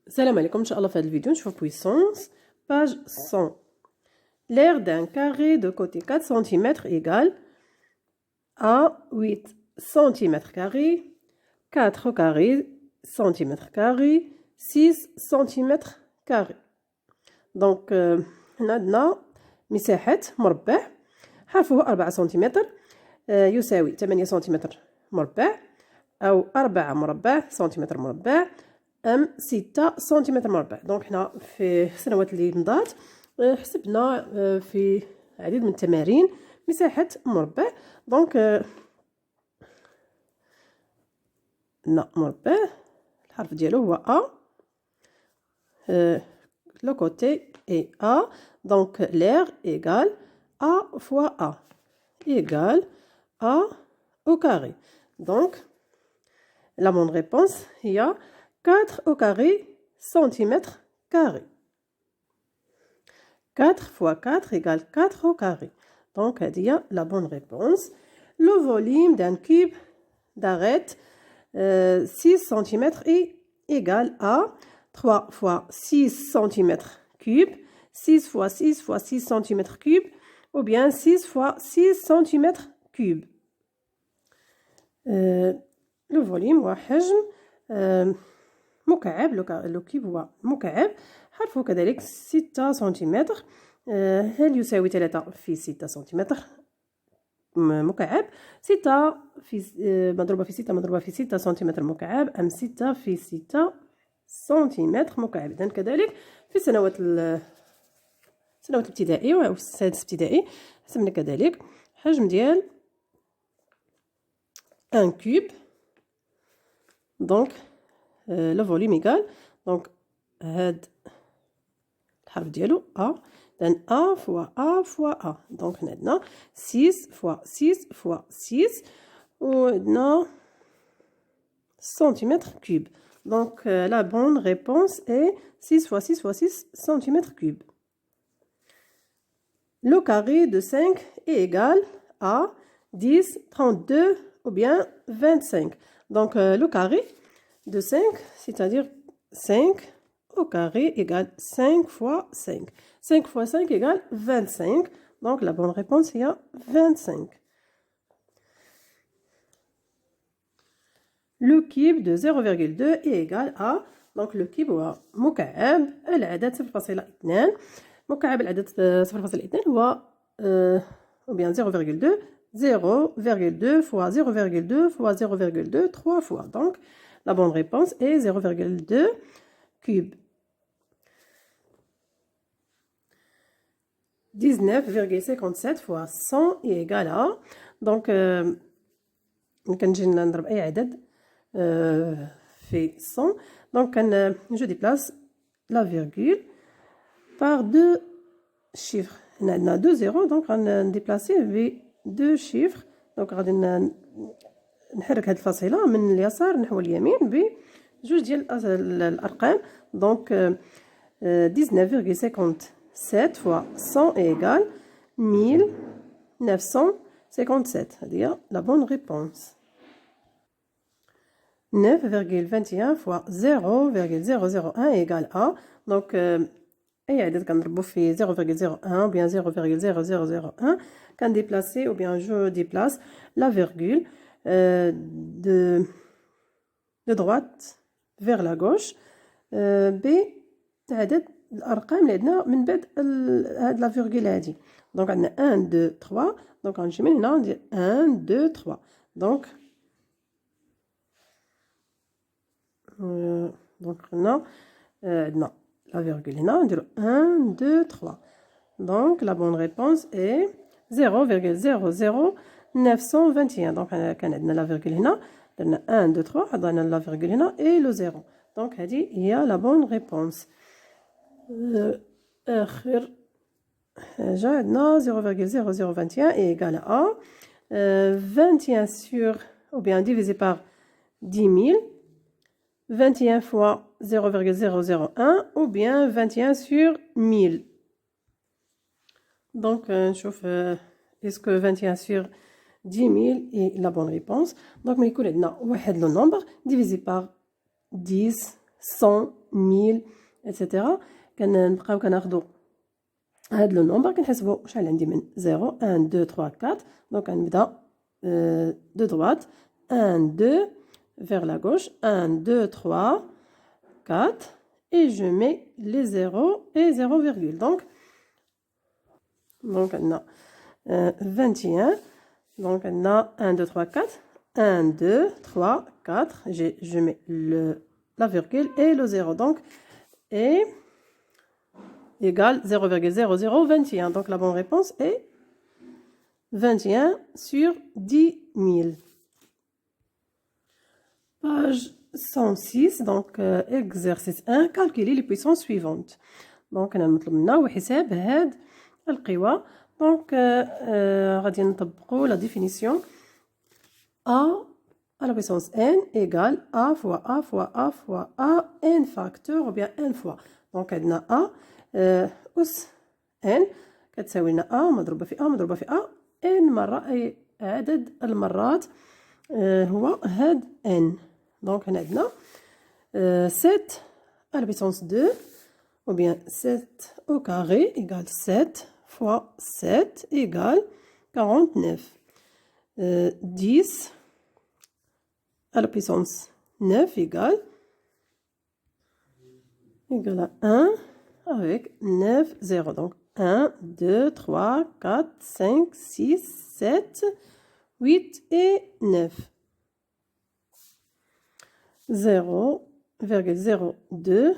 Salam alaikum, Inch'Allah, fait le vidéo, je fais puissance, page 100. L'aire d'un carré de côté 4 cm égale à 8 cm carrés, 4 carrés, centimètres carrés, 6 cm carrés. Donc, عندنا مساحة مربع حرفه 4 سنتيمتر يساوي 8 سنتيمتر مربع أو 4 مربع سنتيمتر مربع أم 6 سنتيمتر مربع. دونك حنا في السنوات اللي مضات حسبنا في عديد من التمارين مساحة مربع. دونك عندنا مربع الحرف ديالو هو أ، le côté est A, donc l'aire égale A fois A égale A au carré. Donc, la bonne réponse, il y a 4 au carré centimètres carrés. 4 fois 4 égale 4 au carré. Donc, il y a la bonne réponse. Le volume d'un cube d'arête 6 cm est égal à 3 fois 6 cm cube, 6 fois 6 fois 6 cm cube, ou bien 6 fois 6 cm cube. Le volume هو حجم مكعب، لو كيب هو مكعب حرفه كذلك 6 سنتيمتر. هل يساوي 3 في 6 سنتيمتر مكعب، 6 في مضروبة في 6 مضروبة في 6 سنتيمتر مكعب أم 6 في 6 سنتيمتر مكعب. إذن كذلك في السنوات الابتدائية أو السادس ابتدائي حسبنا كذلك حجم ديال ان كوب. دونك لو فوليوم إيكال دونك هاد الحرف ديالو أ، إذن أ فوا أ فوا أ. دونك حنا عندنا 6 فوا 6 فوا 6 و عندنا سنتيمتر كوب. Donc, la bonne réponse est 6 fois 6 fois 6 cm3. Le carré de 5 est égal à 10, 32 ou bien 25. Donc, le carré de 5, c'est-à-dire 5 au carré égale 5 fois 5. 5 fois 5 égale 25. Donc, la bonne réponse est 25. Le cube de 0,2 est égal à donc le cube هو مكعب العدد 0.2. مكعب العدد 0.2 هو ou bien 0,2 0,2 fois 0,2 fois 0,2 3 fois. Donc la bonne réponse est 0,2 cube. 19,57 fois 100 est égal à donc كنجي نضرب أي عدد في 100. Donc je déplace la virgule par deux chiffres. On a deux zéros, donc on a déplacé deux chiffres. Donc غادي نحرك هاد الفاصلة من اليسار نحو اليمين بجوج ديال الأرقام. Donc 19,57 fois 100 est égal 1957. هذه la bonne réponse. 9,21 fois 0,001 égale à donc أي عدد كنضربو في 0,01 ou bien 0,0001 كنديبلاسي ou bien je déplace la virgule de droite vers la gauche بعدد الأرقام اللي عندنا من بعد هاد لا فيرغول هادي. دونك عندنا 1 2 3 دونك غنجي من هنا ندير 1 2 3 دونك هنا عندنا la virgule هنا نديرو 1 2 3. donc la bonne réponse est 0,00921. donc كان عندنا la virgule هنا درنا 1 2 3 حطينا la virgule هنا et le 0. donc هذه هي la bonne réponse. آخر حاجة عندنا 0,0021 est égal à 21 sur ou bien divisé par 10 000 21 fois 0,001 ou bien 21 sur 1000. Donc, est-ce que 21 sur 10 000 est la bonne réponse. Donc, on a le nombre divisé par 10 100 1000 etc. كنبقاو كناخدو هاد لو نومبر كنحسبو شحال عندي من 0 1 2 3 4 دونك كنبدا de droite 1 2 vers la gauche 1 2 3 4 et je mets les 0 et 0 virgule donc on a 21 donc on a 1 2 3 4 1 2 3 4 je mets la virgule et le 0 donc et égale 0,0021 donc la bonne réponse est 21 sur 10 000. Page 106 donc exercice 1 calculer les puissances suivantes donc أنا مطلوب منا هو حساب هاد القوى donc غادي نطبقوا la définition a à la puissance n égale a fois a fois a fois a n facteur ou bien n fois donc عندنا a أس n كتساوي لنا a مضروبة في a مضروبة في a n مرة أي عدد المرات هو هاد n donc هنا عندنا 7 à la puissance 2 ou bien 7 au carré égale 7 fois 7 égale 49 10 à la puissance 9 égale à 1 avec 9 0 donc 1 2 3 4 5 6 7 8 et 9 0,02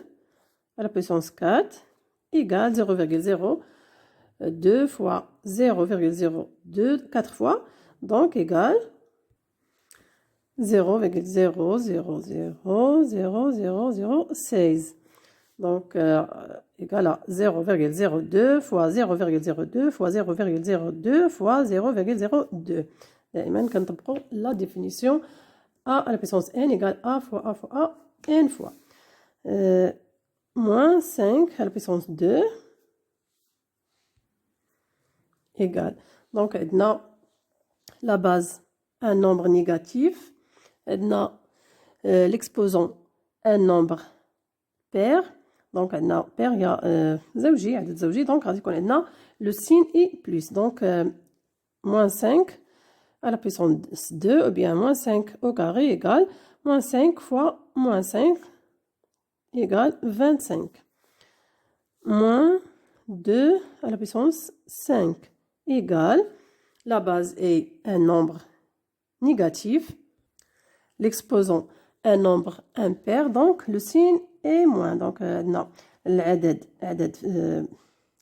à la puissance 4 égale 0,02 fois 0,02 4 fois donc égale 0,000016 donc égale à 0,02 fois 0,02 fois 0,02 fois 0,02 دائما كنطبقوا la définition a à la puissance n égale a fois a fois a n fois moins 5 à la puissance 2 égale donc عندنا la base un nombre négatif عندنا l'exposant un nombre pair donc عندنا pair il y a زوجي عدد زوجي donc غادي يكون عندنا le signe est plus donc moins 5 à la puissance 2 ou bien moins 5 au carré égale moins 5 fois moins 5 égale 25 moins 2 à la puissance 5 égale la base est un nombre négatif l'exposant un nombre impair donc le signe est moins donc عندنا العدد عدد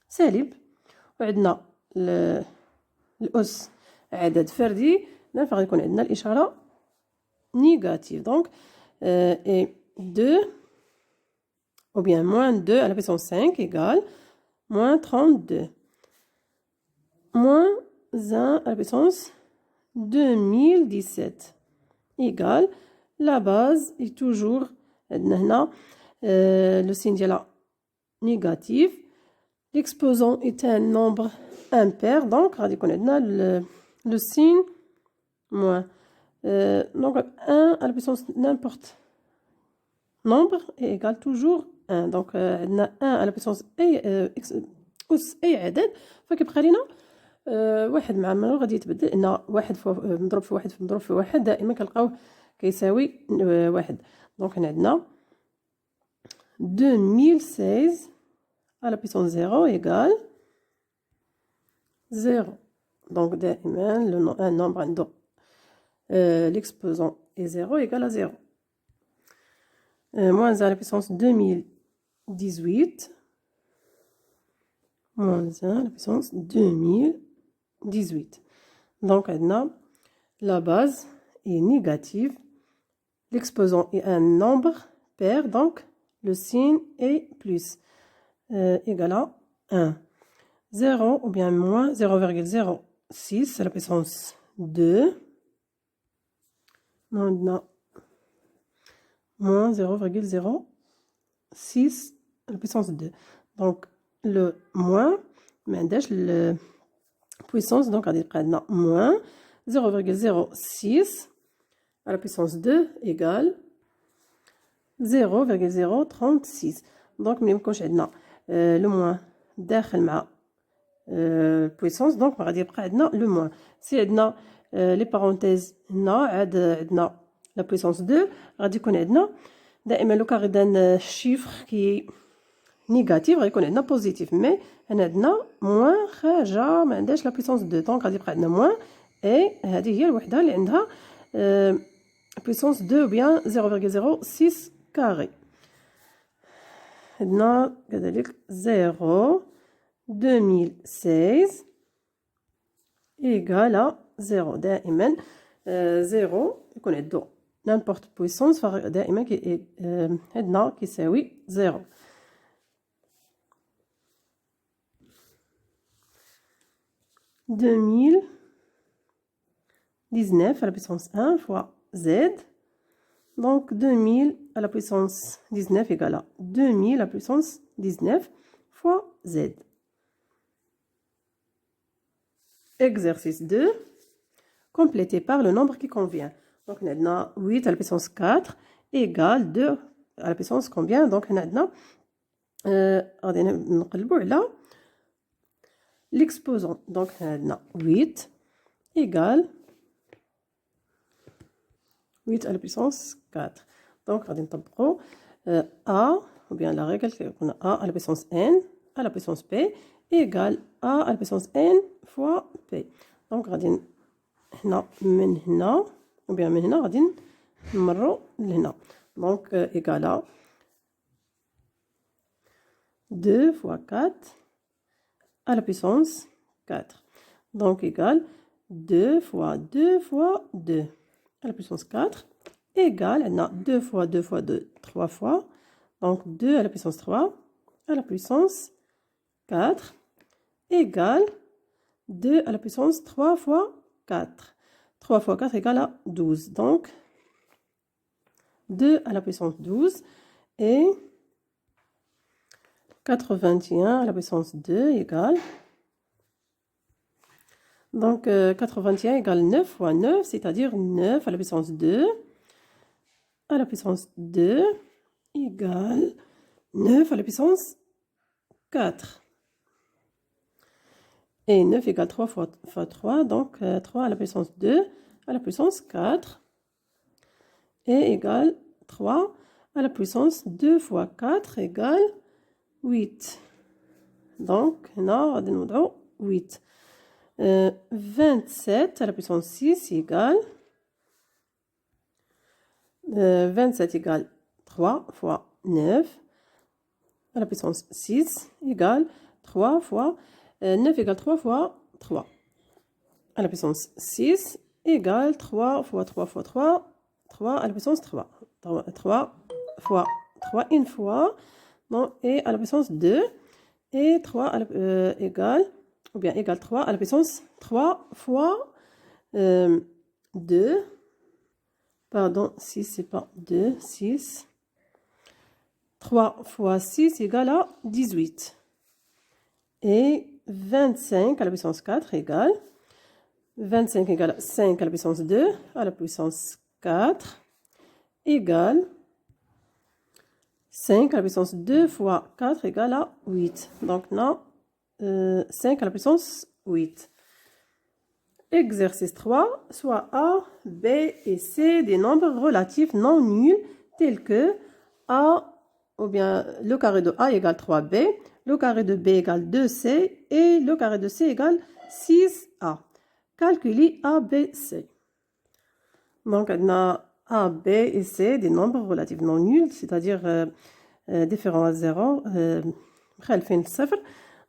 سالب وعندنا الأس عدد فردي فغادي يكون عندنا الإشارة négative donc et 2 ou bien moins 2 à la puissance 5 égale moins 32 moins 1 à la puissance 2017 égale la base est toujours هنا le signe ديالها négatif l'exposant est un nombre impair donc غادي يكون عندنا le signe moins donc 1 à la puissance n'importe nombre est égal toujours 1 donc عندنا 1 à la puissance أي أس أي عدد فكيبقى لينا واحد مع ما غادي يتبدل ان واحد مضروب في واحد مضروب في واحد دائما كنلقاوه كيساوي واحد دونك هنا عندنا 2016 à la puissance 0 égale 0 donc دائما un nombre عنده l'exposant est 0 égale à 0 moins 1 à la puissance 2018 moins 1 à la puissance 2018 donc عندنا la base est négative l'exposant est un nombre pair donc le signe est plus égal à 1 0 ou bien moins 0,06 à la puissance 2 maintenant moins 0,06 à la puissance 2 donc le moins ما عندهاش puissance donc غادي يبقى عندنا moins 0,06 à la puissance 2 égale 0,036. دونك ملي ميكونش عندنا لو موان داخل مع البويسونس دونك غادي يبقى عندنا لو موان. سي عندنا لي بارونتيز هنا عاد عندنا لا بويسونس 2 غادي يكون عندنا دائما لو كاري دان شيفر كي نيجاتيف غيكون عندنا بوزيتيف، مي هنا عندنا موان خارجه ما عندهاش لا بويسونس 2 دونك غادي يبقى عندنا موان اي هذه هي الوحده اللي عندها بويسونس 2 بيان 0,06 كاري. عندنا كذلك 2016 إيكال 0 دائما 0 يكون عندو نامبورت بويسونس دائما عندنا كيساوي 0. deux mille dix-neuf à la puissance 1 fois z. Donc 2000 à la puissance 19 égale à 2000 à la puissance 19 fois z. Exercice 2. Complété par le nombre qui convient. Donc on a 8 à la puissance 4 égale 2 à la puissance combien? Donc on a l'exposant. Donc on a 8 égale 8 à la puissance 4. Donc on a A, ou bien la règle qu'on a A à la puissance n à la puissance p égale A à la puissance n fois p. Donc on a هنا من هنا ou bien من هنا غادي نمروا لهنا. Donc égale 2 fois 4 à la puissance 4. Donc égale 2 fois 2 fois 2 à la puissance 4 égale 2 fois 2 fois 2, 3 fois. Donc 2 à la puissance 3 à la puissance 4 égale 2 à la puissance 3 fois 4. 3 fois 4 égale à 12. Donc 2 à la puissance 12 et 81 à la puissance 2 égale. Donc 81 égale 9 fois 9, c'est-à-dire 9 à la puissance 2 à la puissance 2 égale 9 à la puissance 4. Et 9 égale 3 fois 3, donc 3 à la puissance 2 à la puissance 4 et égale 3 à la puissance 2 fois 4 égale 8. Donc là, on va 8. 27 à la puissance 6 égale 27 égale 3 fois 9 à la puissance 6 égale 3 fois 9 égale 3 fois 3 à la puissance 6 égale 3 fois 3 fois 3, 3 à la puissance 3. 3 fois 3 une fois, non, et à la puissance 2 et 3 à la, égale, ou bien égale 3 à la puissance 3 fois 2. Pardon, 6 c'est pas 2, 6. 3 fois 6 égale à 18. Et 25 à la puissance 4 égale 25 égale 5 à la puissance 2 à la puissance 4 égale 5 à la puissance 2 fois 4 égale à 8. Donc là, 5 à la puissance 8. Exercice 3. Soit A, B et C des nombres relatifs non nuls tels que A, ou bien le carré de A égale 3B, le carré de B égale 2C et le carré de C égale 6A. Calculez A, B, C. Donc, on a A, B et C des nombres relatifs non nuls, c'est-à-dire différents à 0 مخالفين للصفر.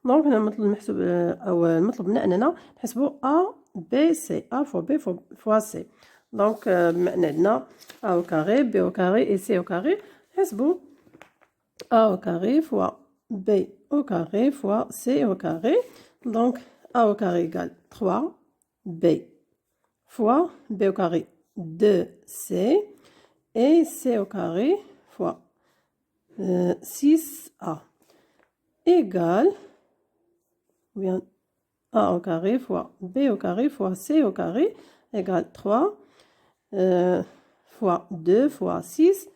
دونك هنا المطلوب منا أننا نحسبوا A, B, C. A fois B fois C. Donc بما أن عندنا A au carré, B au carré et C au carré, نحسبوا A au carré fois B au carré fois C au carré. Donc A au carré égale 3B fois B au carré 2C et C au carré fois 6A égale, ou bien A au carré fois B au carré fois C au carré égale 3 fois 2 fois 6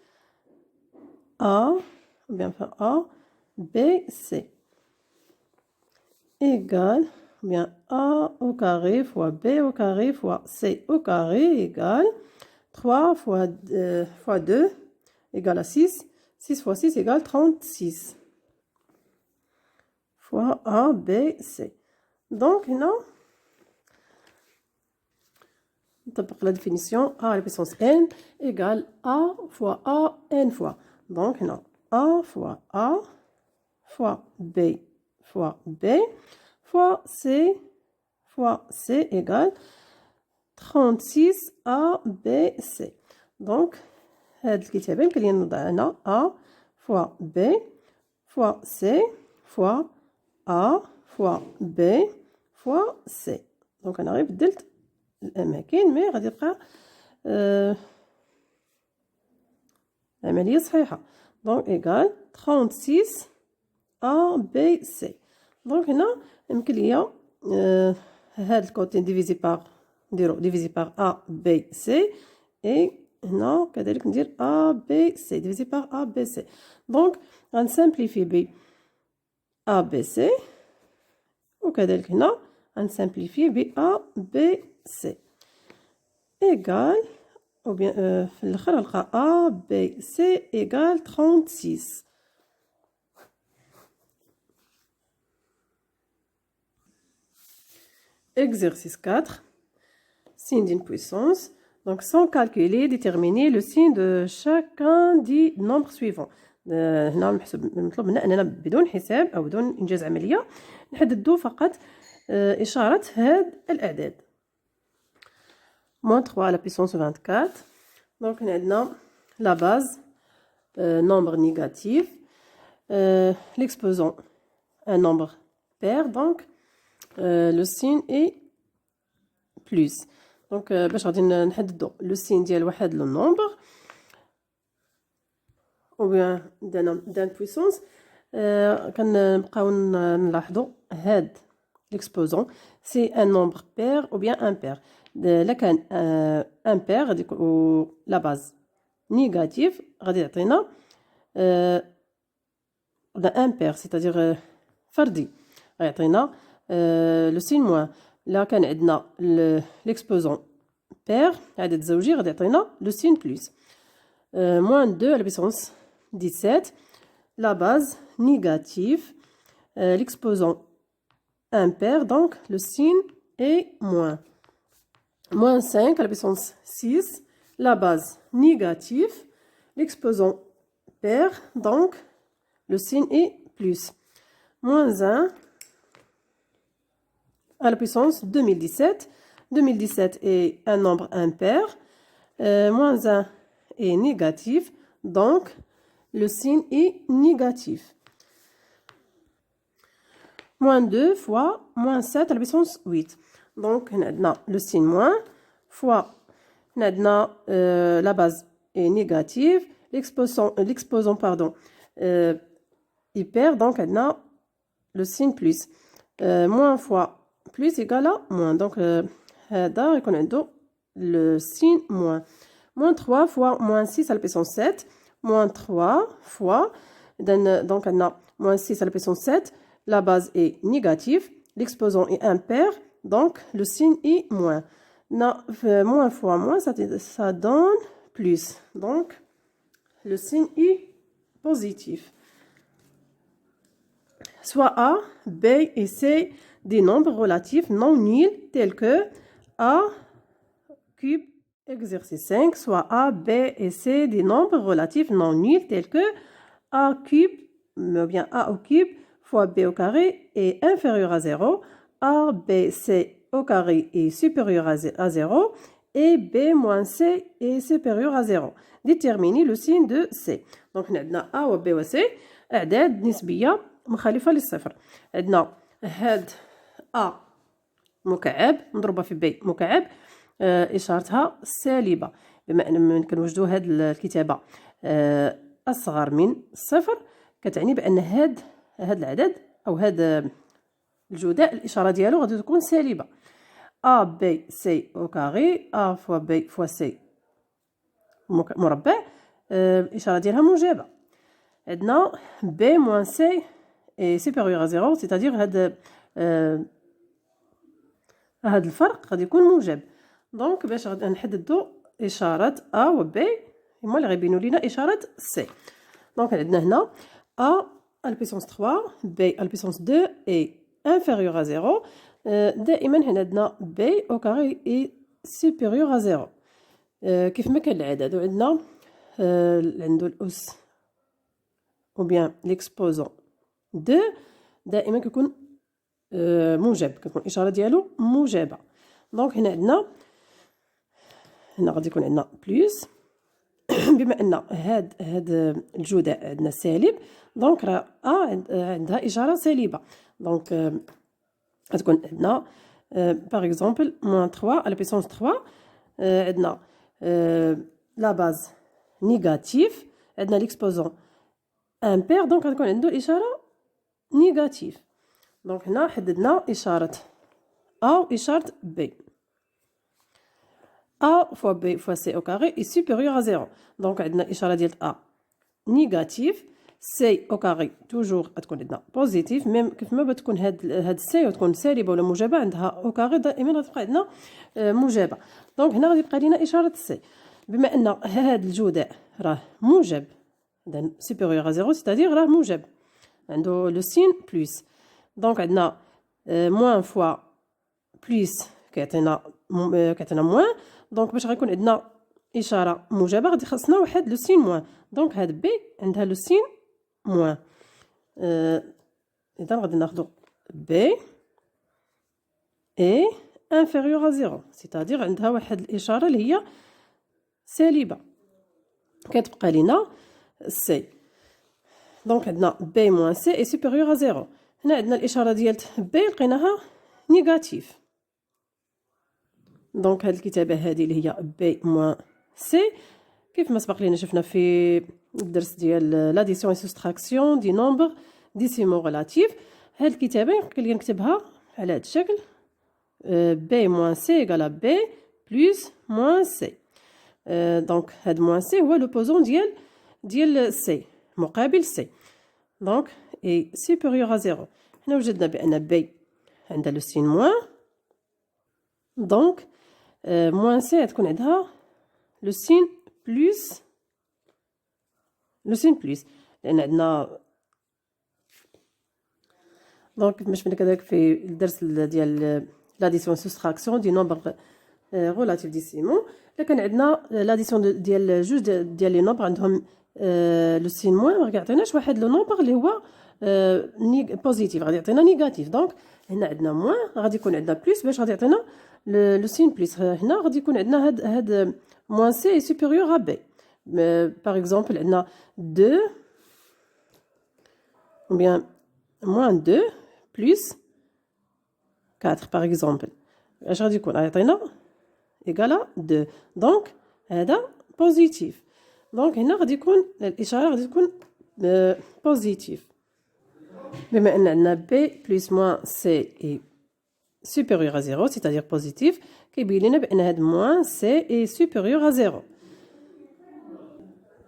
A, ou bien faire A, B, C. Égale, ou bien A au carré fois B au carré fois C au carré égale 3 fois 2 égale à 6. 6 fois 6 égale 36. Fois A, B, C. Donc, non. La définition A à la puissance n égale A fois A n fois. Donc, non. A fois B fois B fois C égale 36 A, B, C. Donc, هاد الكتابة يمكن لي نوضع هنا A fois B fois C fois A fois B fois C. Donc أنا غير بدلت الأماكن مي غادي يبقى العملية صحيحة. Donc égal 36 A, B, C. Donc هنا يمكن ليا هاد الكوتي ديفيزي باغ نديرو ديفيزي باغ A, B, C et هنا كذلك ندير A, B, C divisé par A, B, C. Donc غنسامبليفي ب A, B, C وكذلك هنا غنسامبليفي ب A, B, C égal ou bien في الآخر نلقى A, B, C égal 36. Exercice 4. Signe d'une puissance. Donc, sans calculer, déterminer le signe de chacun des nombres suivants. هنا نطلب منا أننا بدون حساب أو بدون إنجاز عملية نحددو فقط إشارة هاد الأعداد. moins 3 à la puissance 24. Donc, عندنا la base, nombre négatif, l'exposant un nombre pair, donc le signe est plus. Donc باش غادي نحددو لو سين ديال واحد لو نومبر او بيان دان بويسونس. كنبقاو نلاحظوا هاد ليكسبوزون سي ان نومبر بير او بيان ان بير. الا كان ان بير غادي يكون لا باز نيجاتيف غادي يعطينا ان بير سيتادير فردي غيعطينا لو سين موان. là كان عندنا l'exposant pair عدد زوجي غادي يعطينا لو سين بلس. moins 2 à la puissance 17 la base négative l'exposant impair donc le signe est moins. moins 5 à la puissance 6 la base négative l'exposant pair donc le signe est plus. moins 1 à la puissance 2017. 2017 est un nombre impair. Moins 1 est négatif. Donc, le signe est négatif. Moins 2 fois moins 7 à la puissance 8. Donc, on a le signe moins fois on a la base est négative. L'exposant pardon, hyper. Donc, on a le signe plus. Moins fois plus égal à moins. Donc, هذا يكون عنده le signe moins. Moins 3 fois moins 6 à la puissance 7. Moins 3 fois. Donc, on a moins 6 à la puissance 7. La base est négative. L'exposant est impair. Donc, le signe est moins. Moins fois moins, ça donne plus. Donc, le signe est positif. Soit A, B et C des nombres relatifs non nuls tels que A cube exercice 5, soit A, B et C des nombres relatifs non nuls tels que A cube, ou bien A au cube fois B au carré est inférieur à 0, A, B, C au carré est supérieur à 0 et B moins C est supérieur à 0. Déterminez le signe de C. Donc, on a A و B و C أعداد نسبية مخالفة للصفر. عندنا هاد A مكعب مضروبة في B مكعب إشارتها سالبة، بما أن كنوجدو هاد الكتابة أصغر من صفر كتعني بأن هاد العدد أو هاد الجداء الإشارة ديالو غادي تكون سالبة. A B C au carré A fois B fois C مربع الإشارة ديالها موجبة. عندنا B moins C est supérieur à 0 c'est-à-dire هاد الفرق غادي يكون موجب. دونك باش غادي نحددو إشارة A و B هما اللي غيبينو لينا إشارة C. دونك عندنا هنا A à la puissance 3 B à la puissance 2 est inférieur à 0. دائما هنا عندنا B au carré est supérieur à 0. كيف ما كان العدد وعندنا عندو الأس ou bien l'exposant 2 دائما كيكون موجب، كتكون الإشارة ديالو موجبة. دونك هنا غادي يكون عندنا بلس بما أن هاد الجداء عندنا سالب دونك راه عندها إشارة سالبة. دونك غتكون عندنا باغ اكزومبل موان 3 على بيسونس 3 عندنا لا باز نيجاتيف عندنا ليكسبوزون امبير دونك غتكون عنده الإشارة نيجاتيف. دونك هنا حددنا إشارة A وإشارة B. A fois B fois C au carré est supérieur à 0. دونك عندنا الإشارة ديال A نيجاتيف C au carré توجور غتكون عندنا بوزيتيف ميم كيف ما بتكون هاد C وتكون سالبة ولا موجبة عندها au carré دائما غتبقى عندنا موجبة. دونك هنا غادي يبقى لينا إشارة C بما أن هاد الجداء راه موجب إذن supérieur à 0 c'est-à-dire راه موجب عنده لو سين بلس. دونك عندنا موان فوا بلس كيعطينا موان. دونك باش غيكون عندنا إشارة موجبة غادي خاصنا واحد لو سين موان. دونك هاد بي عندها لو سين موان. إذا غادي ناخدو بي إي انفيريور à 0 c'est-à-dire عندها واحد الإشارة اللي هي سالبة كتبقى لينا سي. دونك عندنا بي موان سي إي supérieur à 0. هنا عندنا الإشارة ديال بي لقيناها نيجاتيف. دونك هاد الكتابة هادي اللي هي بي موان سي كيف ما سبق لينا شفنا في الدرس ديال لاديسيون اي سوستراكسيون دي نومبر ديسيمو ريلاتيف. هاد الكتابة يمكن لي نكتبها على هاد الشكل بي موان سي إيكال بي بلس موان سي. دونك هاد موان سي هو لوبوزون ديال سي مقابل سي. دونك اي supérieur à 0. هنا وجدنا بأن بي عندها لو سين موان دونك موان سي غتكون عندها لو سين بلس لأن عندنا دونك كما شفنا كذلك في الدرس ديال لاديسيون سوستراكسيون دي نومبر ريلاتيف ديسيمو لكن عندنا لاديسيون ديال جوج ديال لي نومبر عندهم لو سين موان ما كيعطيناش واحد لو نومبر اللي هو بوزيتيف غادي يعطينا نيجاتيف. دونك هنا عندنا موان غادي يكون عندنا بلس باش غادي يعطينا لو سين بلس. هنا غادي يكون عندنا هاد موان سي سوبيريور ا بي. باغ اكزومبل عندنا 2 ou bien moins 2 plus 4 باغ اكزومبل اش غادي يكون غيعطينا ايكالا 2. دونك هذا بوزيتيف. دونك هنا غادي يكون الإشارة غادي تكون بوزيتيف بما أن عندنا بي بلس موان سي إي supérieur à 0 c'est-à-dire positif كيبين لنا بأن هاد موان سي إي supérieur à 0.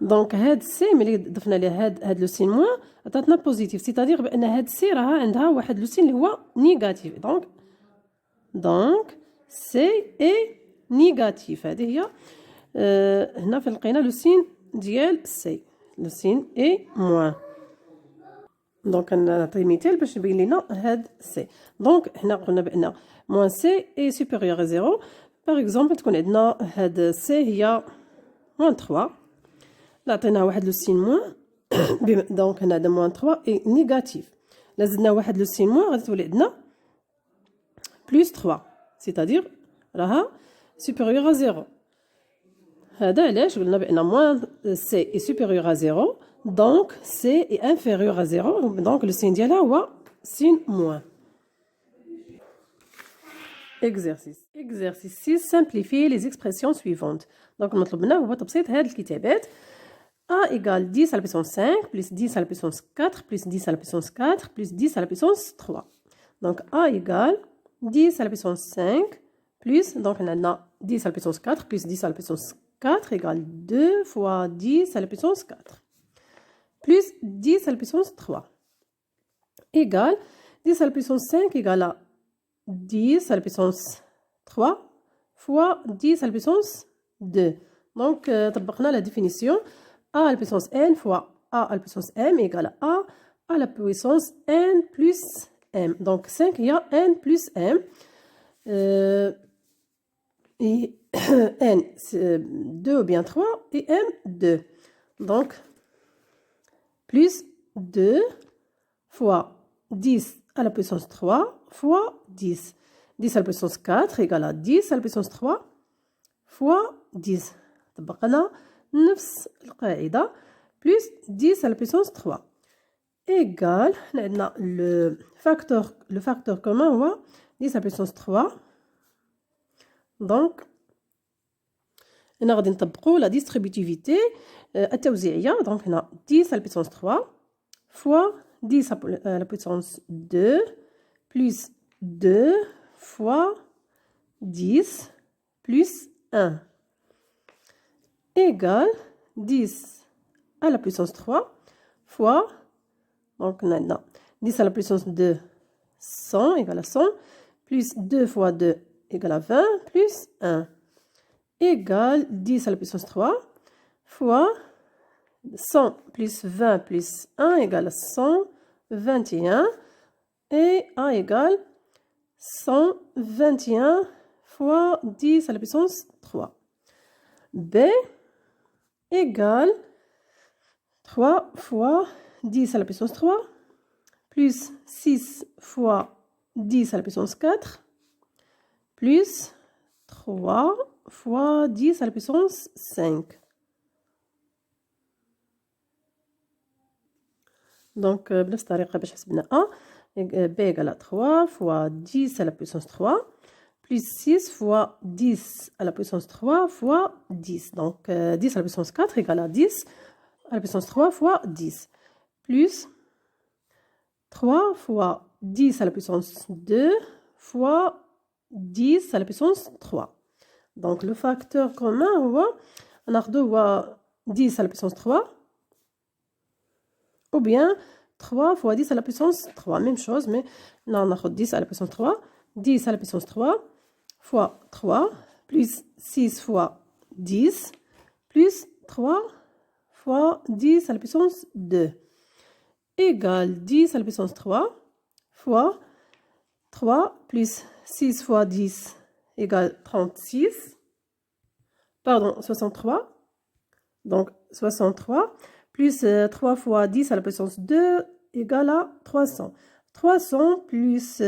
دونك هاد سي ملي ضفنا ليه هاد لو سين موان عطاتنا بوزيتيف c'est-à-dire بأن هاد سي راها عندها واحد لو سين اللي هو نيجاتيف. دونك سي إي نيجاتيف. هذه هي هنا فين لقينا لو سين ديال سي لو سين اي موان. دونك نعطي مثال باش يبين لنا هاد سي. دونك هنا قلنا بان موان سي اي سوبيريور ا 0 باغ اكزومبل تكون عندنا هاد سي هي موان 3 عطيناها واحد لو سين موان دونك هنا هذا موان 3 اي نيجاتيف. لا زدنا واحد لو سين موان غادي تولي عندنا بلس 3 c'est-à-dire راها سوبيريور ا 0. هذا علاش قلنا بأن موان سي إي سوبيريور ا 0 دونك سي إي انفيريور ا 0 دونك لو سين ديالها هو سين موان. Exercice 6 simplifier les expressions suivantes. دونك المطلوب منا هو تبسيط هاد الكتابات A égale 10 à la puissance 5 plus 10 à la puissance 4 plus 10 à la puissance 4 plus 10 à la puissance 3. Donc A égale 10 à la puissance 5 plus donc on a 10 à la puissance 4 plus 10 à la puissance 4 égale 2 fois 10 à la puissance 4. plus 10 à la puissance 3 égale 10 à la puissance 5 égale à 10 à la puissance 3 fois 10 à la puissance 2. Donc, طبقنا la définition a à la puissance n fois a à la puissance m égale à la puissance n plus m. Donc, 5, il y a n plus m. Et n, c'est 2 ou bien 3, et m, 2. Donc, plus 2 fois 10 à la puissance 3 fois 10. 10 à la puissance 4 égale à 10 à la puissance 3 fois 10. طبقنا نفس القاعدة plus 10 à la puissance 3 égale le facteur commun هو 10 à la puissance 3. Donc هنا غادي نطبقوا la distributivité التوزيعية. Donc هنا 10 à la puissance 3 fois 10 à la puissance 2 plus 2 fois 10 plus 1 égale 10 à la puissance 3 fois, donc maintenant 10 à la puissance 2, 100 égale à 100, plus 2 fois 2 égale à 20, plus 1 égale 10 à la puissance 3 fois 100 plus 20 plus 1 égale à 121 et A égale 121 fois 10 à la puissance 3. B égale 3 fois 10 à la puissance 3 plus 6 fois 10 à la puissance 4 plus 3 fois 10 à la puissance 5. Donc, بنفس الطريقة باش حسبنا A, B égale à 3 fois 10 à la puissance 3 plus 6 fois 10 à la puissance 3 fois 10. Donc, 10 à la puissance 4 égale à 10 à la puissance 3 fois 10. Plus 3 fois 10 à la puissance 2 fois 10 à la puissance 3. Donc, le facteur commun, on a 10 à la puissance 3 ou bien 3 fois 10 à la puissance 3. Même chose, mais là, on a 10 à la puissance 3. 10 à la puissance 3 fois 3 plus 6 fois 10 plus 3 fois 10 à la puissance 2 égale 10 à la puissance 3 fois 3 plus 6 fois 10 égale 36. Pardon, 63. Donc 63 plus 3 fois 10 à la puissance 2 égale à 300. 300 plus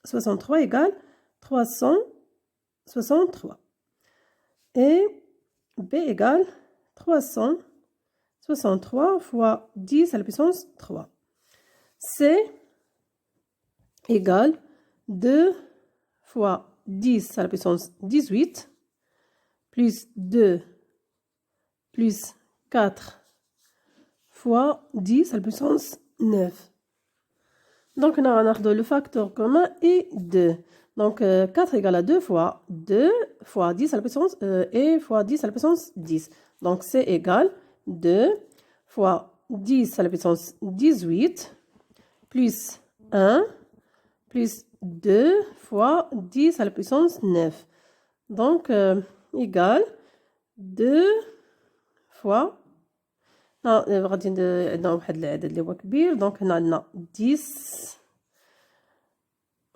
63 égale 363. Et B égale 363 fois 10 à la puissance 3. C égale 2 fois 10 à la puissance 18 plus 2 plus 4 fois 10 à la puissance 9. Donc, on a le facteur commun est 2. Donc, 4 égale à 2 fois 2 fois 10 à la puissance et fois 10 à la puissance 10. Donc, c'est égal 2 fois 10 à la puissance 18 plus 1 plus 2 fois 10 à la puissance 9. Donc, égal 2 fois غادي عندنا واحد العدد اللي هو كبير. دونك هنا عندنا 10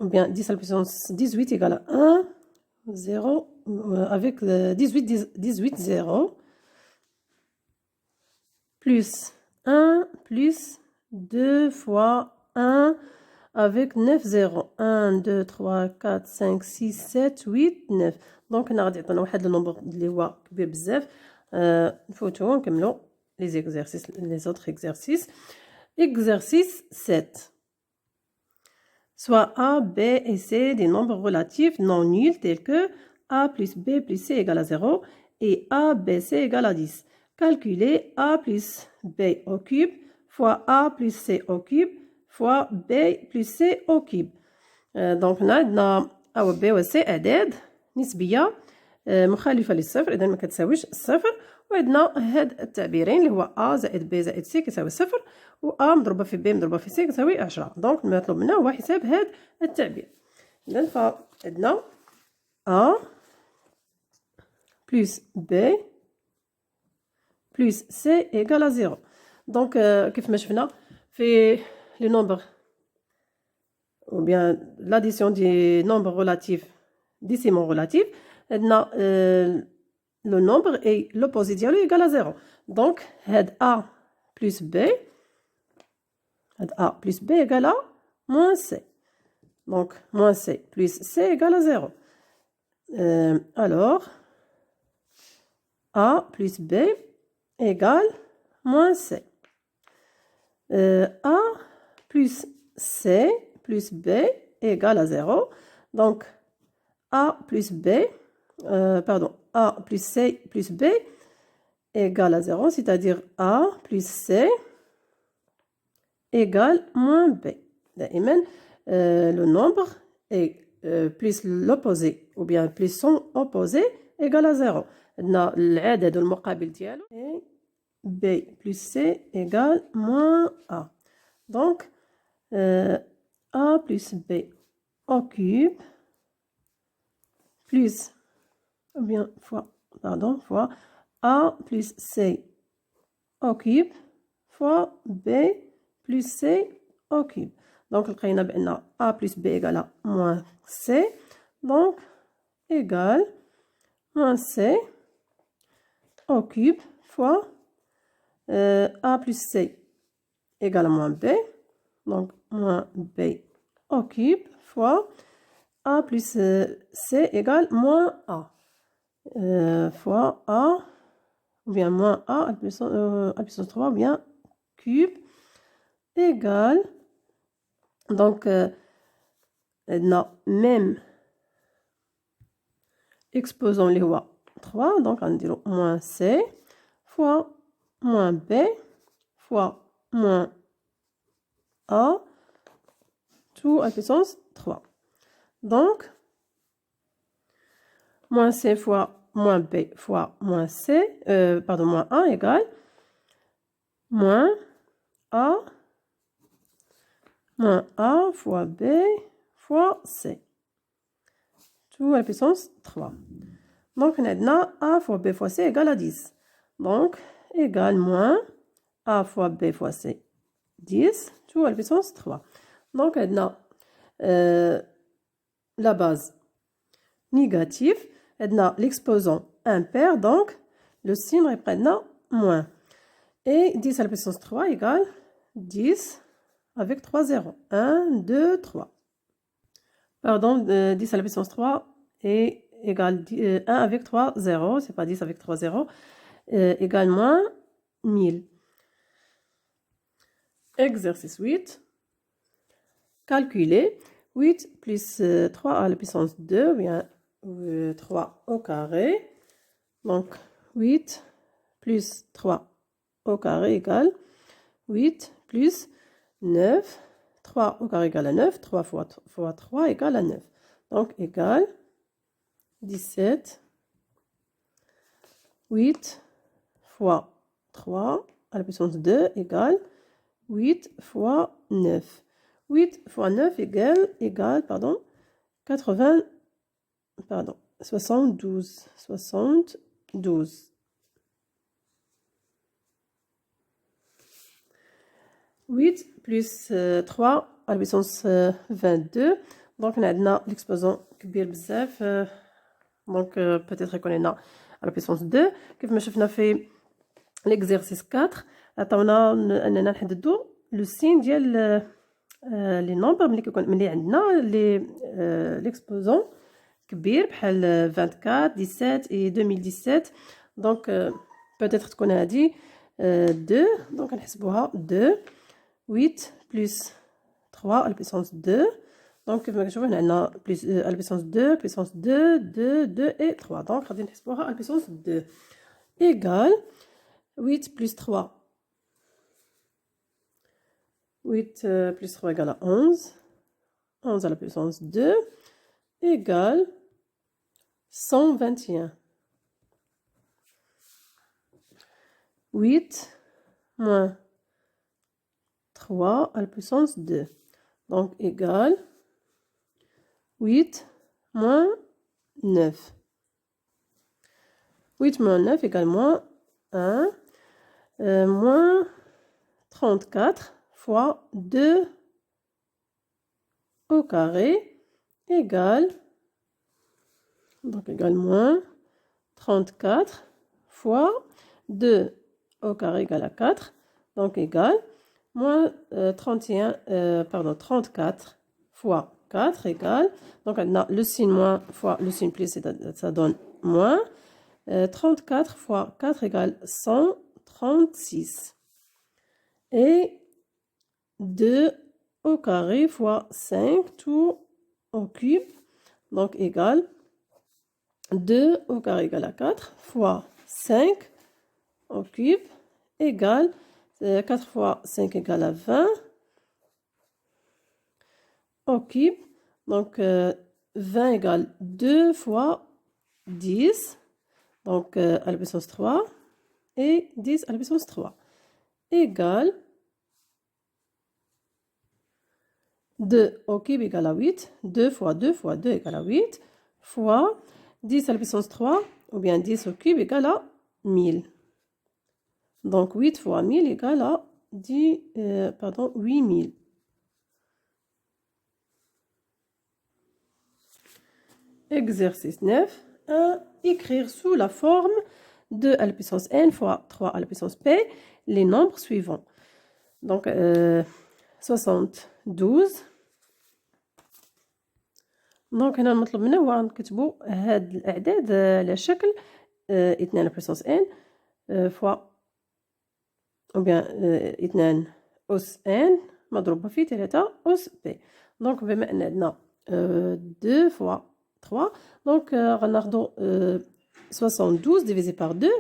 ou bien 10 à la puissance 18 égale à 1 0 avec 18 0 plus 1 plus 2 fois 1 avec 9 0 1 2 3 4 5 6 7 8 9. دونك هنا غادي يعطينا واحد النمبر اللي هو كبير بزاف. نفوتو نكملو les exercices, les autres exercices. Exercice 7. Soit A, B et C des nombres relatifs non nuls tels que A plus B plus C égale à 0 et A, B, C égale à 10. Calculez A plus B au cube fois A plus C au cube fois B plus C au cube. Donc, on a A و B و C أعداد نسبية مخالفة للصفر، إذا ما كتساويش الصفر. وعندنا هاد التعبيرين اللي هو أ زائد بي زائد سي كيساوي صفر، و أ مضروبة في بي مضروبة في سي كتساوي 10. دونك المطلوب منا هو حساب هاد التعبير. إذا فعندنا أ بلس بي بلس سي إيكال زيرو. دونك كيف ما شفنا في لي نومبر ou bien l'addition des nombres relatifs décimaux relatifs, le nombre et l'opposé diaله égal à 0. Donc, A plus B égale à moins C. Donc, moins C plus C égale à 0. Alors, A plus B égale moins C. A plus C plus B égale à 0. Donc, A plus B, A plus C plus B égale à 0, c'est-à-dire A plus C égale moins B. Le nombre est plus l'opposé, ou bien plus son opposé égale à 0. العدد المقابل ديالو et B plus C égale moins A. Donc, A plus B au cube plus, ou bien fois A plus C au cube fois B plus C au cube. Donc, لقينا بأن A plus B égale à moins C. Donc, égale moins C au cube fois A plus C égale à moins B. Donc, moins B au cube fois A plus C égale moins A. Fois A, ou bien moins A à puissance 3, ou bien cube, égale. Donc, même exposant les lois 3, donc on dit moins C fois moins B fois moins A, tout à puissance 3. Donc, moins C fois moins B fois moins C, moins A égale moins A fois B fois C. Tout à la puissance 3. Donc, on a A fois B fois C égale à 10. Donc, égale moins A fois B fois C, 10, tout à la puissance 3. Donc, on a la base négative, on a l'exposant impair, donc le signe reprend moins. Et 10 à la puissance 3 égale 10 avec 3 zéros. 1, 2, 3. Pardon, 10 à la puissance 3 est égale 1 avec 3 zéros, c'est pas 10 avec 3 zéros, égale moins 1000. Exercice 8. Calculer 8 plus 3 à la puissance 2, ou bien 3 au carré. Donc, 8 plus 3 au carré égale 8 plus 9. 3 au carré égale à 9. 3 fois 3 égale à 9. Donc, égale 17. 8 fois 3 à la puissance 2 égale 8 fois 9. 8 fois 9 égale 72. 72. 8 plus 3 à la puissance 22. Donc, on a l'exposant كبير بزاف. Donc, peut-être qu'on a à la puissance 2. كيف ما شفنا في l'exercice 4 عطاونا اننا نحددوا لو سين ديال لي نومبر ملي عندنا l'exposant كبير بحال 24 17 et 2017. Donc, peut-être تكون هذه 2. Donc, نحسبوها 2. 8 plus 3 à la puissance 2. Donc, كيف ما كنشوفوا هنا عندنا à la puissance 2, puissance 2, 2, 2 et 3. Donc, غادي نحسبوها à la puissance 2. Égale 8 plus 3. 8 plus 3 égale à 11. 11 à la puissance 2 égale 121. 8 moins 3 à la puissance 2. Donc, égal 8 moins 9. 8 moins 9 égale moins 1. Moins 34 fois 2 au carré égale, donc égale moins 34 fois 2 au carré égale à 4, donc égale moins 34 fois 4 égale, donc le signe moins fois le signe plus, ça donne moins. 34 fois 4 égale 136. Et 2 au carré fois 5, tout au cube, donc égale 2 au carré égale à 4 fois 5 au cube égale 4 fois 5 égale à 20 au cube. Donc 20 égale 2 fois 10, donc à la puissance 3, et 10 à la puissance 3 égale 2 au cube égale à 8, 2 fois 2 fois 2 égale à 8, fois 10 à la puissance 3, ou bien 10 au cube égale à 1000. Donc 8 fois 1000 égale à 8000. Exercice 9. Écrire sous la forme 2 à la puissance n fois 3 à la puissance p les nombres suivants. Donc 72. دونك هنا المطلوب منا هو نكتبوا هاد الأعداد على شكل 2 على بويسونس n فوا أو بيان 2 أس n مضروبة في 3 أس b. دونك بما أن عندنا 2 فوا 3 دونك غناخدو 72 divisé par 2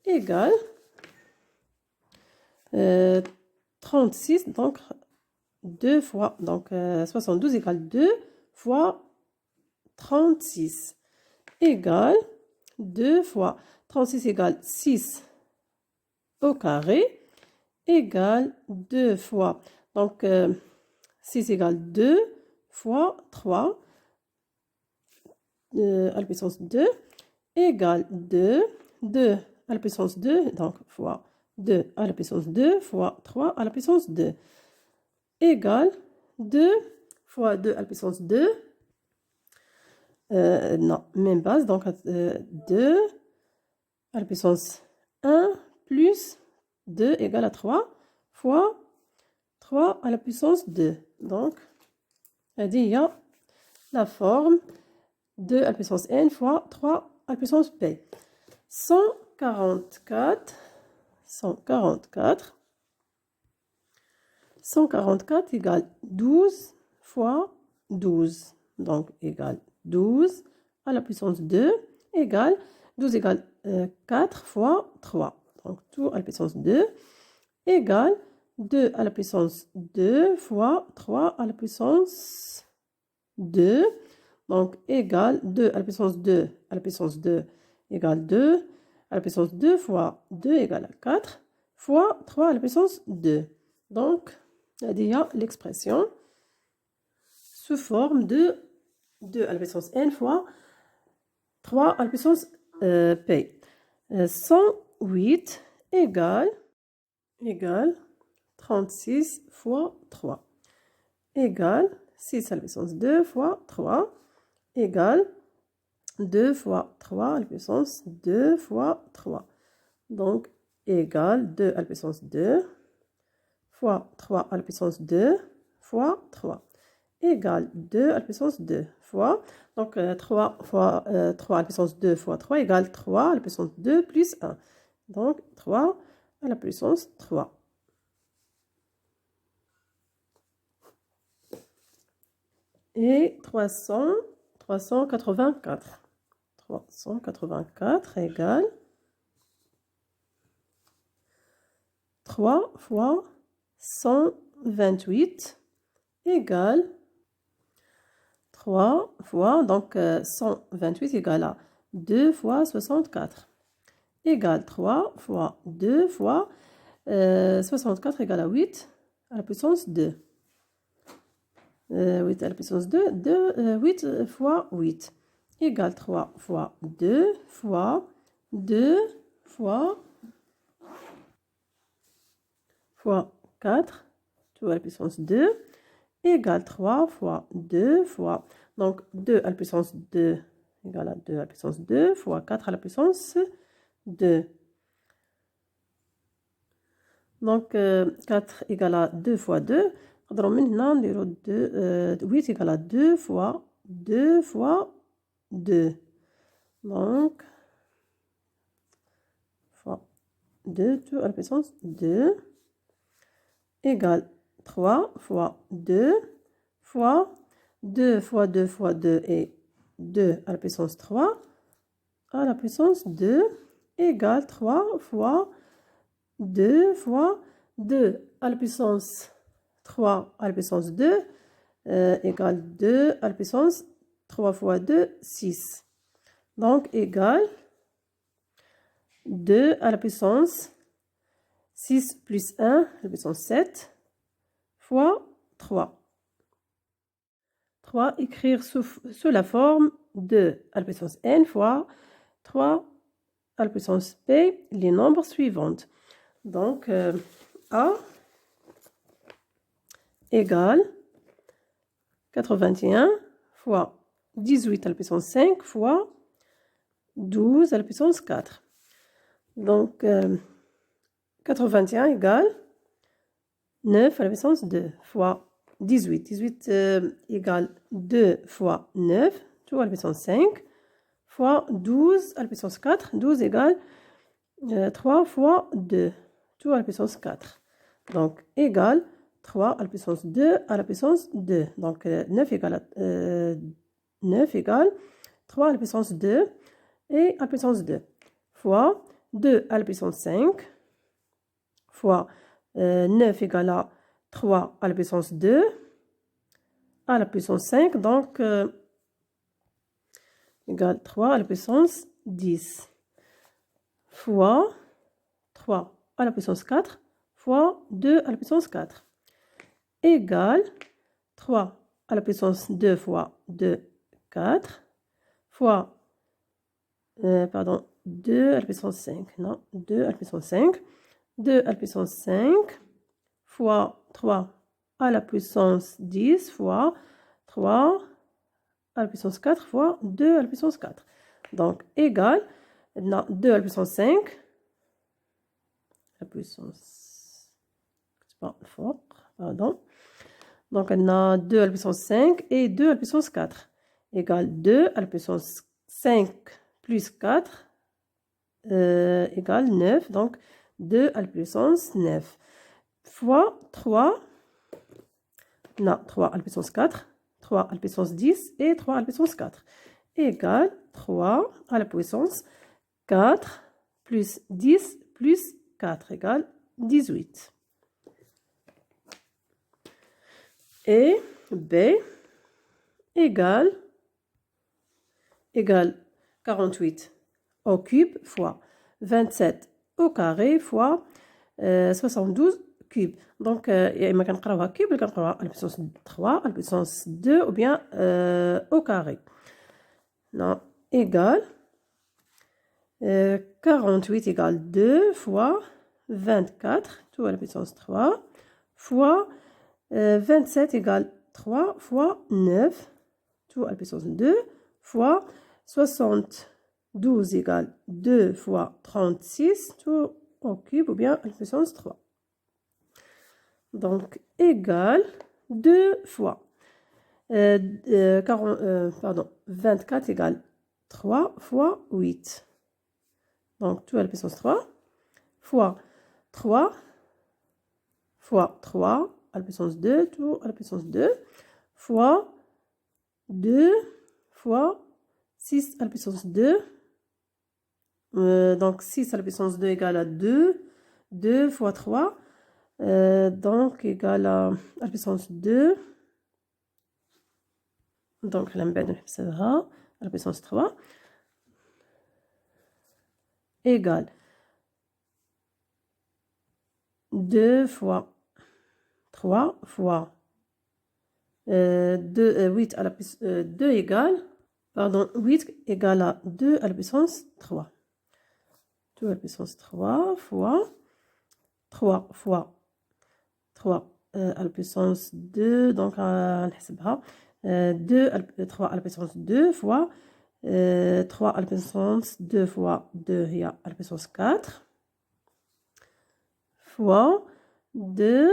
égale 36. Donc 2 fois, donc 72 égale 2 fois 36 égale 2 fois 36 égale 6 au carré égale 2 fois, donc 6 égale 2 fois 3 à la puissance 2 égale 2 à la puissance 2, donc fois 2 à la puissance 2 fois 3 à la puissance 2 égale 2 fois 2 à la puissance 2. Non, même base, donc 2 à la puissance 1 plus 2 égale à 3 fois 3 à la puissance 2. Donc, il y a la forme 2 à la puissance n fois 3 à la puissance p. 144 égale 12 fois 12. Donc, égale 12 à la puissance 2 égale 12 égale 4 fois 3. Donc, tout à la puissance 2 égale 2 à la puissance 2 fois 3 à la puissance 2. Donc, égale 2 à la puissance 2 à la puissance 2 égale 2 à la puissance 2 fois 2 égale à 4 fois 3 à la puissance 2. Donc, il y a l'expression sous forme de 2 à la puissance n fois 3 à la puissance p. 108 égale 36 fois 3 égale 6 à la puissance 2 fois 3 égale 2 fois 3 à la puissance 2 fois 3. Donc, égale 2 à la puissance 2 fois 3 à la puissance 2 fois 3 égale 2 à la puissance 2 fois, donc 3 fois 3 à la puissance 2 fois 3 égale 3 à la puissance 2 plus 1. Donc 3 à la puissance 3. Et 384. 384 égale 3 fois 128 égale 3 fois, donc 128 égale à 2 fois 64 égale 3 fois 2 fois 64 égale à 8 à la puissance 2. 8 à la puissance 2, 8 fois 8 égale 3 fois 2 fois 2 fois 4, tout à la puissance 2, égale 3 fois 2 fois, donc 2 à la puissance 2 égale à 2 à la puissance 2 fois 4 à la puissance 2. Donc 4 égale à 2 fois 2. نقدروا من هنا نديرو 8 égale à 2 fois 2 fois 2. Donc fois 2 tout à la puissance 2 égale 3 fois 2 fois 2 fois 2 fois 2 et 2 à la puissance 3 à la puissance 2 égale 3 fois 2 fois 2 à la puissance 3 à la puissance 2 égale 2 à la puissance 3 fois 2, 6. Donc égale 2 à la puissance 6 plus 1 à la puissance 7 fois 3. 3, écrire sous la forme de à la puissance n fois 3 à la puissance p les nombres suivants. Donc A égale 81 fois 18 à la puissance 5 fois 12 à la puissance 4. Donc 81 égale 9 à la puissance 2 fois 18. 18 égale 2 fois 9, tout à la puissance 5, fois 12 à la puissance 4. 12 égale 3 fois 2, tout à la puissance 4. Donc égale 3 à la puissance 2 à la puissance 2. Donc 9 égale 3 à la puissance 2 et à la puissance 2. Fois 2 à la puissance 5 fois 9 égale à 3 à la puissance 2 à la puissance 5. Donc égale 3 à la puissance 10 fois 3 à la puissance 4 fois 2 à la puissance 4 égale 3 à la puissance 2 fois 2, 4 fois 2 à la puissance 5, non, 2 à la puissance 5, 2 à la puissance 5 fois 3 à la puissance 10 fois 3 à la puissance 4 fois 2 à la puissance 4. Donc égale 2 à la puissance 5, la puissance, pardon. Donc on a 2 à la puissance 5 et 2 à la puissance 4 égale 2 à la puissance 5 plus 4 égale 9. Donc 2 à la puissance 9 fois 3, non, 3 à la puissance 4, 3 à la puissance 10 et 3 à la puissance 4 égale 3 à la puissance 4 plus 10 plus 4 égale 18. Et B égale 48 au cube fois 27 au carré fois 72 cube. Donc il ما كنقراوها cube ولا كنقراوها à la puissance 3 à la puissance 2 ou bien au carré. Non, égale 48 égale 2 fois 24 tout à la puissance 3 fois 27 égale 3 fois 9 tout à la puissance 2 fois 72 égale 2 fois 36 tout au cube ou bien à la puissance 3. Donc égale 2 fois 24 égale 3 fois 8. Donc tout à la puissance 3 fois 3 fois 3 à la puissance 2, tout à la puissance 2 fois 2 fois 6 à la puissance 2. Donc 6 à la puissance 2 égale à 2. 2 fois 3. Donc égale à la puissance 2. Donc la à la puissance 3. égale 2 fois 3 fois 8 à la puissance 2 égale, pardon, 8 égale à 2 à la puissance 3. 2 à la puissance 3 fois 3 fois 3 à la puissance 2, donc on نحسبها 3 à la puissance 2 fois 3 à la puissance 2 fois 2 هي à la puissance 4 fois 2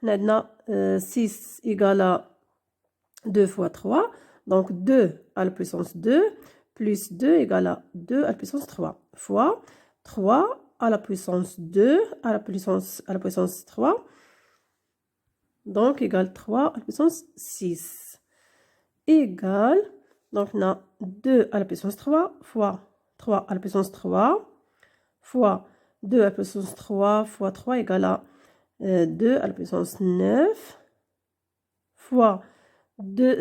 on a 6 égale à 2 fois 3, donc 2 à la puissance 2 plus 2 égale à 2 à la puissance 3 fois 3 à la puissance 2 à la puissance 3, donc égale 3 à la puissance 6 égale, donc on a 2 à la puissance 3 fois 3 à la puissance 3 fois 2 à la puissance 3 fois 3 égale à 2 à la puissance 9 fois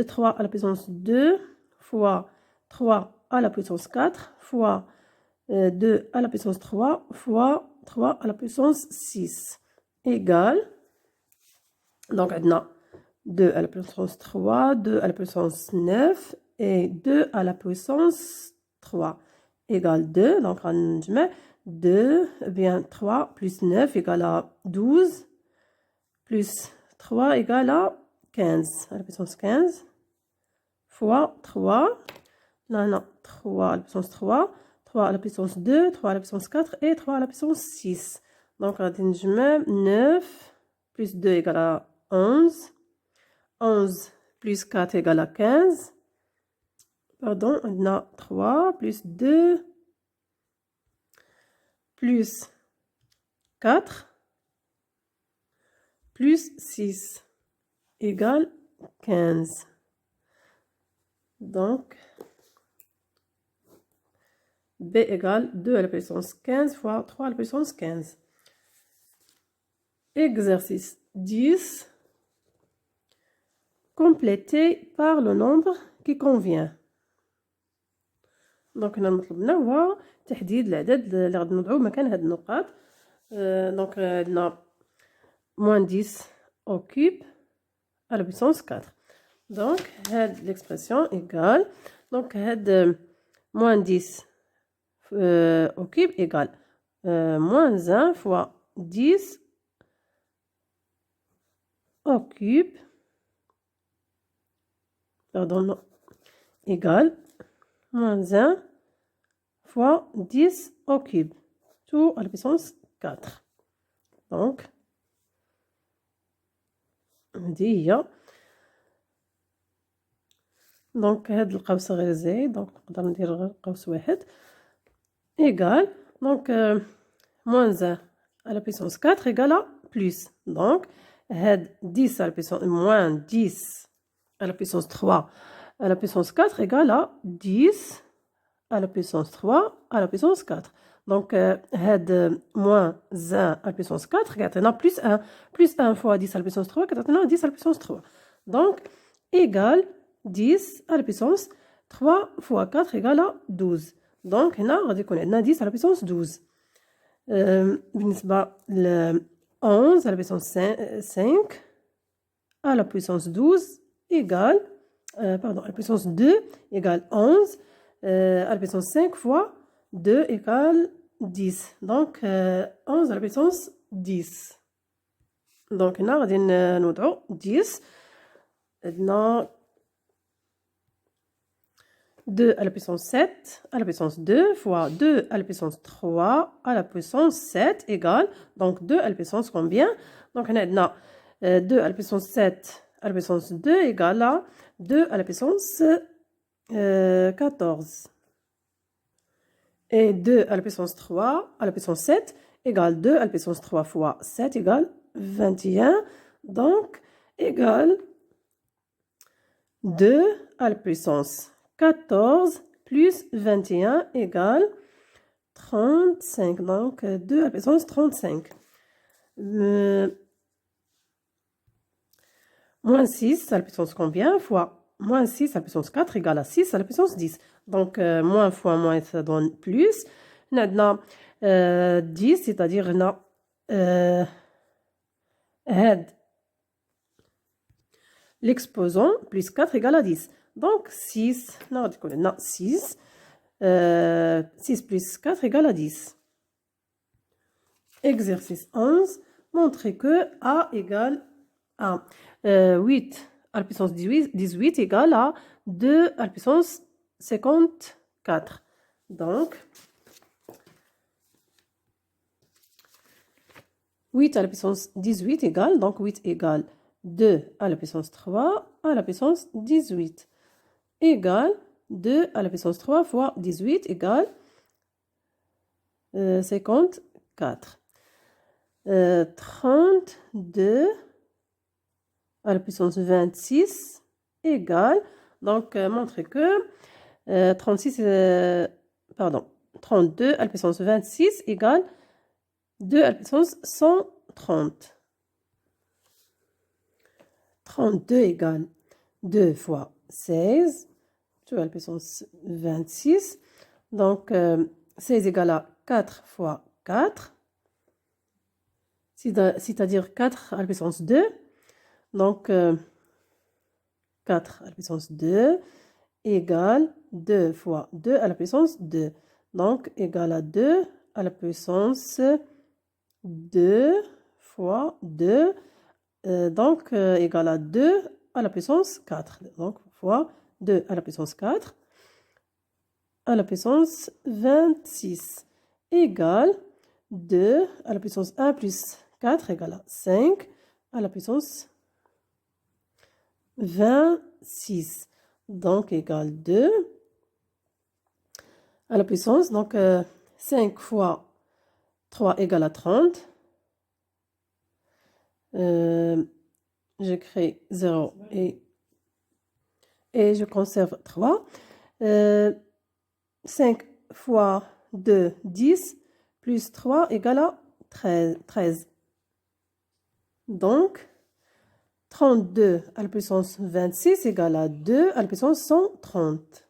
3 à la puissance 2 fois 3 à la puissance 4 fois 2 à la puissance 3 fois 3 à la puissance 6 égale, donc on a 2 à la puissance 3, 2 à la puissance 9 et 2 à la puissance 3 égale 2, donc on met 2, bien 3 plus 9 égale à 12, plus 3 égale à 15, à la puissance 15, fois 3, là on a 3 à la puissance 3, 3 à la puissance 2, 3 à la puissance 4 et 3 à la puissance 6. Donc on met 9 plus 2 égale à 11, 11 plus 4 égale à 15, pardon, on a 3 plus 2 plus 4 plus 6 égale 15. Donc, B égale 2 à la puissance 15 fois 3 à la puissance 15. Exercice 10. Complété par le nombre qui convient. Donc هنا مطلوبنا هو تحديد العدد اللي غادي نوضعو مكان هاد النقاط. دونك عندنا moins 10 au cube à la puissance 4. Donc l'expression égale, donc moins 10 au cube égale moins 1 fois 10 au cube, pardon, non, égale moins 1 fois 10 au cube, tout à la puissance 4. Donc, هذه هي. دونك هاد القوس غير زايد، دونك نقدر ندير غير قوس واحد égal, donc moins 1 à la puissance 4 égale à plus, donc هاد 10 à la puissance moins 10 à la puissance 3 à la puissance 4 égale à 10 à la puissance 3 à la puissance 4. Donc هاد moins 1 à la puissance 4 كيعطينا plus 1 plus 1 fois 10 à la puissance 3 كتعطينا 10 à la puissance 3, donc égale 10 à la puissance 3 fois 4 égale à 12. Donc هنا غادي يكون عندنا 10 à la puissance 12. بالنسبة ل 11 à la puissance 5 à la puissance 12 égale pardon, à la puissance 2 égale 11 à la puissance 5 fois 2 égale 10. Donc 11 à la puissance 10. Donc هنا غادي نوضعو 10 عندنا 2 à la puissance 7 à la puissance 2 fois 2 à la puissance 3 à la puissance 7 égale, donc 2 à la puissance combien? Donc on a 2 à la puissance 7 à la puissance 2 égale à 2 à la puissance 14. Et 2 à la puissance 3 à la puissance 7 égale 2 à la puissance 3 fois 7 égale 21. Donc égale 2 à la puissance 14 plus 21 égale 35. Donc 2 à la puissance 35. Moins 6 à la puissance combien fois moins 6 à la puissance 4 égale à 6 à la puissance 10. Donc moins fois moins ça donne plus. عندنا 10 c'est-à-dire هنا هاد l'exposant plus 4 égale à 10. Donc 6, 6, 6 plus 4 égale à 10. Exercice 11, montrer que A égale à 8 à la puissance 18 égale à 2 à la puissance 54. Donc, 8 à la puissance 18 égale, donc 8 égale 2 à la puissance 3 à la puissance 18 égale 2 à la puissance 3 fois 18 égale 54. 32 à la puissance 26 égale, donc montrer que 32 à la puissance 26 égale 2 à la puissance 130. 32 égale 2 fois 16, 2 à la puissance 26. Donc 16 égale à 4 fois 4, c'est-à-dire 4 à la puissance 2. Donc 4 à la puissance 2 égale 2 fois 2 à la puissance 2. Donc égale à 2 à la puissance 2 fois 2. Donc égale à 2 à la puissance 4. Donc fois 2 à la puissance 4 à la puissance 26 égale 2 à la puissance 1 plus 4 égale à 5 à la puissance 26. Donc égale 2 à la puissance. Donc 5 fois 3 égale à 30. J'écris 0 et je conserve 3. 5 fois 2, 10, plus 3 égale à 13. Donc, 32 à la puissance 26 égale à 2 à la puissance 130.